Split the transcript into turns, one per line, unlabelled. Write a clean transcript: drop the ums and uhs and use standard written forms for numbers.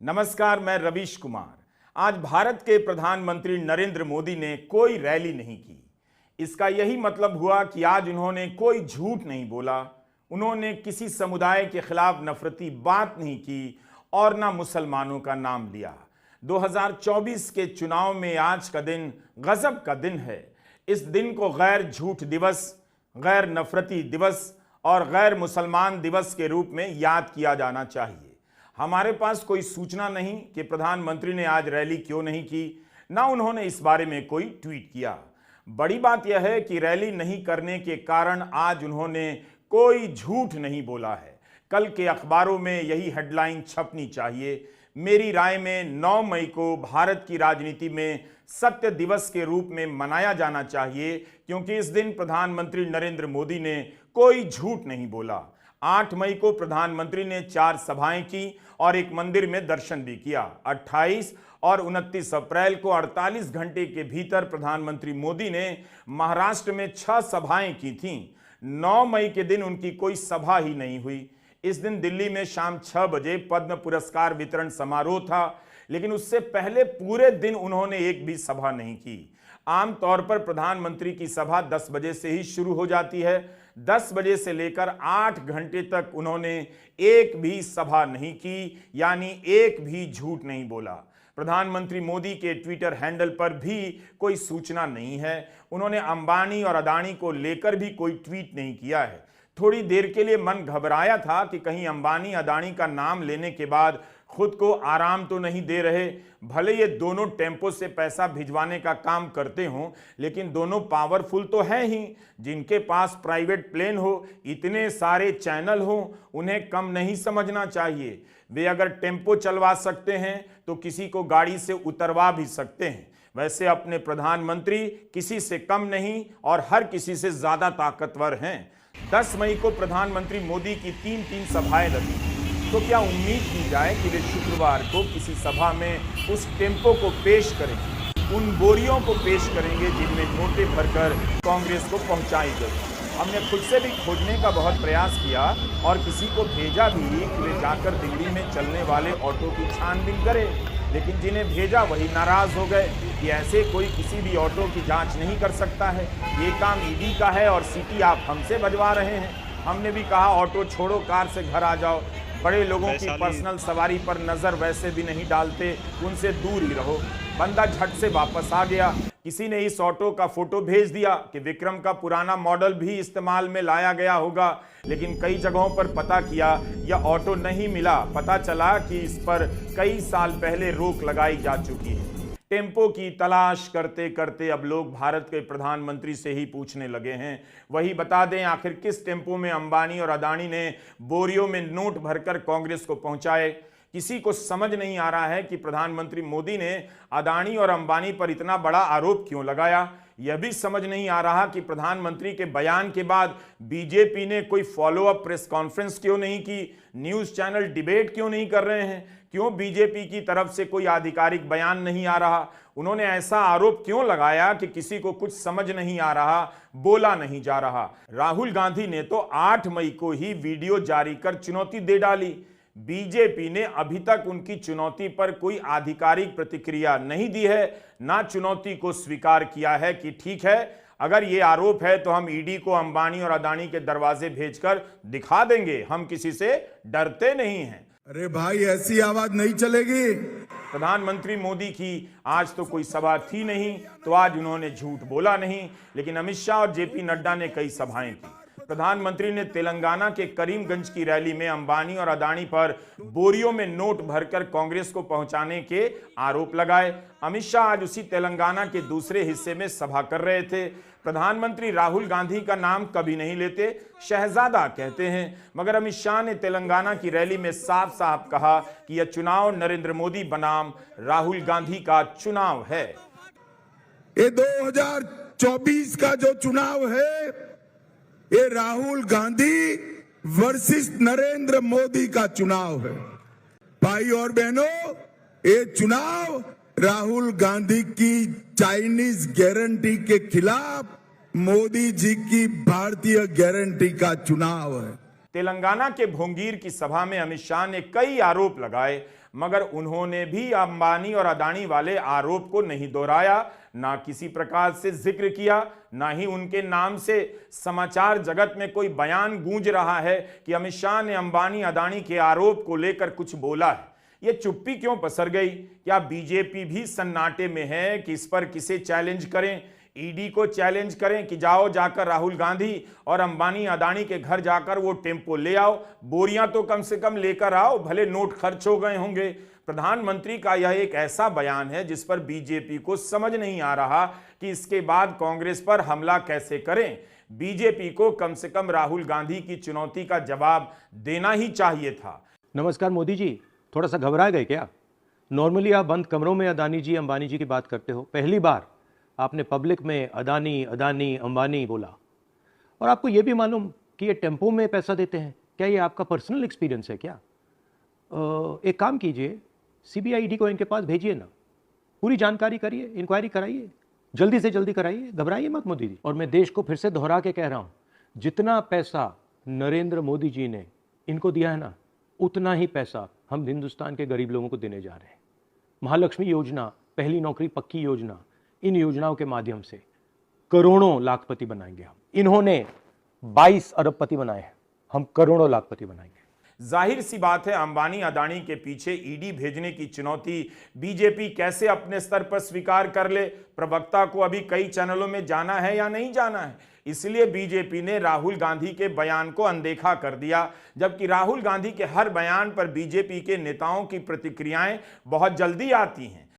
नमस्कार, मैं रवीश कुमार। आज भारत के प्रधानमंत्री नरेंद्र मोदी ने कोई रैली नहीं की। इसका यही मतलब हुआ कि आज उन्होंने कोई झूठ नहीं बोला, उन्होंने किसी समुदाय के खिलाफ नफरती बात नहीं की और ना मुसलमानों का नाम लिया। 2024 के चुनाव में आज का दिन गजब का दिन है। इस दिन को गैर झूठ दिवस, गैर नफरती दिवस और गैर मुसलमान दिवस के रूप में याद किया जाना चाहिए। हमारे पास कोई सूचना नहीं कि प्रधानमंत्री ने आज रैली क्यों नहीं की, ना उन्होंने इस बारे में कोई ट्वीट किया। बड़ी बात यह है कि रैली नहीं करने के कारण आज उन्होंने कोई झूठ नहीं बोला है। कल के अखबारों में यही हेडलाइन छपनी चाहिए। मेरी राय में 9 मई को भारत की राजनीति में सत्य दिवस के रूप में मनाया जाना चाहिए, क्योंकि इस दिन प्रधानमंत्री नरेंद्र मोदी ने कोई झूठ नहीं बोला। 8 मई को प्रधानमंत्री ने 4 सभाएं की और एक मंदिर में दर्शन भी किया। 28 और 29 अप्रैल को 48 घंटे के भीतर प्रधानमंत्री मोदी ने महाराष्ट्र में 6 सभाएं की थीं। 9 मई के दिन उनकी कोई सभा ही नहीं हुई। इस दिन दिल्ली में शाम 6 बजे पद्म पुरस्कार वितरण समारोह था, लेकिन उससे पहले पूरे दिन उन्होंने एक भी सभा नहीं की। आमतौर पर प्रधानमंत्री की सभा 10 बजे से ही शुरू हो जाती है। 10 बजे से लेकर 8 घंटे तक उन्होंने एक भी सभा नहीं की, यानी एक भी झूठ नहीं बोला। प्रधानमंत्री मोदी के ट्विटर हैंडल पर भी कोई सूचना नहीं है। उन्होंने अंबानी और अदानी को लेकर भी कोई ट्वीट नहीं किया है। थोड़ी देर के लिए मन घबराया था कि कहीं अंबानी अदानी का नाम लेने के बाद खुद को आराम तो नहीं दे रहे। भले ये दोनों टेम्पो से पैसा भिजवाने का काम करते हों, लेकिन दोनों पावरफुल तो हैं ही। जिनके पास प्राइवेट प्लेन हो, इतने सारे चैनल हो, उन्हें कम नहीं समझना चाहिए। वे अगर टेम्पो चलवा सकते हैं तो किसी को गाड़ी से उतरवा भी सकते हैं। वैसे अपने प्रधानमंत्री किसी से कम नहीं और हर किसी से ज्यादा ताकतवर हैं। 10 मई को प्रधानमंत्री मोदी की 3 सभाएं लगी, तो क्या उम्मीद की जाए कि वे शुक्रवार को किसी सभा में उस टेम्पो को पेश करेंगे, उन बोरियों को पेश करेंगे जिनमें नोटें भरकर कांग्रेस को पहुंचाई गई। हमने खुद से भी खोजने का बहुत प्रयास किया और किसी को भेजा भी कि वे जाकर दिल्ली में चलने वाले ऑटो की छानबीन करें, लेकिन जिन्हें भेजा वही नाराज हो गए कि ऐसे कोई किसी भी ऑटो की जांच नहीं कर सकता है, ये काम ईडी का है और सीटी आप हमसे बजवा रहे हैं। हमने भी कहा ऑटो छोड़ो, कार से घर आ जाओ। बड़े लोगों की पर्सनल सवारी पर नजर वैसे भी नहीं डालते, उनसे दूर ही रहो। बंदा झट से वापस आ गया। किसी ने इस ऑटो का फोटो भेज दिया कि विक्रम का पुराना मॉडल भी इस्तेमाल में लाया गया होगा, लेकिन कई जगहों पर पता किया यह ऑटो नहीं मिला। पता चला कि इस पर कई साल पहले रोक लगाई जा चुकी है। टेम्पो की तलाश करते करते अब लोग भारत के प्रधानमंत्री से ही पूछने लगे हैं। वही बता दें, आखिर किस टेम्पो में अंबानी और अदानी ने बोरियों में नोट भरकर कांग्रेस को पहुंचाए। किसी को समझ नहीं आ रहा है कि प्रधानमंत्री मोदी ने अदानी और अंबानी पर इतना बड़ा आरोप क्यों लगाया। यह भी समझ नहीं आ रहा कि प्रधानमंत्री के बयान के बाद बीजेपी ने कोई फॉलो अप प्रेस कॉन्फ्रेंस क्यों नहीं की, न्यूज चैनल डिबेट क्यों नहीं कर रहे हैं, क्यों बीजेपी की तरफ से कोई आधिकारिक बयान नहीं आ रहा। उन्होंने ऐसा आरोप क्यों लगाया कि किसी को कुछ समझ नहीं आ रहा, बोला नहीं जा रहा। राहुल गांधी ने तो 8 मई को ही वीडियो जारी कर चुनौती दे डाली। बीजेपी ने अभी तक उनकी चुनौती पर कोई आधिकारिक प्रतिक्रिया नहीं दी है, ना चुनौती को स्वीकार किया है कि ठीक है, अगर ये आरोप है तो हम ईडी को अंबानी और अदानी के दरवाजे भेजकर दिखा देंगे, हम किसी से डरते नहीं हैं।
अरे भाई, ऐसी आवाज नहीं चलेगी।
प्रधानमंत्री मोदी की आज तो कोई सभा थी नहीं, तो आज उन्होंने झूठ बोला नहीं, लेकिन अमित शाह और जेपी नड्डा ने कई सभाएं की। प्रधानमंत्री ने तेलंगाना के करीमगंज की रैली में अंबानी और अदानी पर बोरियों में नोट भरकर कांग्रेस को पहुंचाने के आरोप लगाए। अमित शाह आज उसी तेलंगाना के दूसरे हिस्से में सभा कर रहे थे। प्रधानमंत्री राहुल गांधी का नाम कभी नहीं लेते, शहजादा कहते हैं, मगर अमित शाह ने तेलंगाना की रैली में साफ साफ कहा कि यह चुनाव नरेंद्र मोदी बनाम राहुल गांधी का चुनाव है।
ये 2024 का जो चुनाव है, ये राहुल गांधी वर्सेस नरेंद्र मोदी का चुनाव है। भाई और बहनों, ये चुनाव राहुल गांधी की चाइनीज गारंटी के खिलाफ मोदी जी की भारतीय गारंटी का चुनाव है।
तेलंगाना के भोंगीर की सभा में अमित शाह ने कई आरोप लगाए। मगर उन्होंने भी अंबानी और अदानी वाले आरोप को नहीं दोहराया, ना किसी प्रकार से जिक्र किया, ना ही उनके नाम से समाचार जगत में कोई बयान गूंज रहा है कि अमित शाह ने अंबानी अदानी के आरोप को लेकर कुछ बोला है। ये चुप्पी क्यों पसर गई? क्या बीजेपी भी सन्नाटे में है कि इस पर किसे चैलेंज करें? ईडी को चैलेंज करें कि जाओ जाकर राहुल गांधी और अंबानी अदानी के घर जाकर वो टेम्पो ले आओ, बोरियां तो कम से कम लेकर आओ, भले नोट खर्च हो गए होंगे। प्रधानमंत्री का यह एक ऐसा बयान है जिस पर बीजेपी को समझ नहीं आ रहा कि इसके बाद कांग्रेस पर हमला कैसे करें। बीजेपी को कम से कम राहुल गांधी की चुनौती का जवाब देना ही चाहिए था।
नमस्कार मोदी जी, थोड़ा सा घबरा गए क्या? नॉर्मली आप बंद कमरों में अदानी जी अंबानी जी की बात करते हो, पहली बार आपने पब्लिक में अदानी अदानी अंबानी बोला। और आपको यह भी मालूम कि ये टेम्पो में पैसा देते हैं? क्या ये आपका पर्सनल एक्सपीरियंस है क्या? एक काम कीजिए, सीबीआई ईडी को इनके पास भेजिए ना, पूरी जानकारी करिए, इंक्वायरी कराइए, जल्दी से जल्दी कराइए, घबराइए मत मोदी जी। और मैं देश को फिर से दोहरा के कह रहा हूँ, जितना पैसा नरेंद्र मोदी जी ने इनको दिया है ना, उतना ही पैसा हम हिंदुस्तान के गरीब लोगों को देने जा रहे हैं। महालक्ष्मी योजना, पहली नौकरी पक्की योजना, इन योजनाओं के माध्यम से करोड़ों लाखपति बनाएंगे हम। इन्होंने 22 अरबपति बनाए हैं, हम करोड़ों लाखपति बनाएंगे।
जाहिर सी बात है, अंबानी अदानी के पीछे ईडी भेजने की चुनौती बीजेपी कैसे अपने स्तर पर स्वीकार कर ले? प्रवक्ता को अभी कई चैनलों में जाना है या नहीं जाना है, इसलिए बीजेपी ने राहुल गांधी के बयान को अनदेखा कर दिया, जबकि राहुल गांधी के हर बयान पर बीजेपी के नेताओं की प्रतिक्रियाएं बहुत जल्दी आती हैं।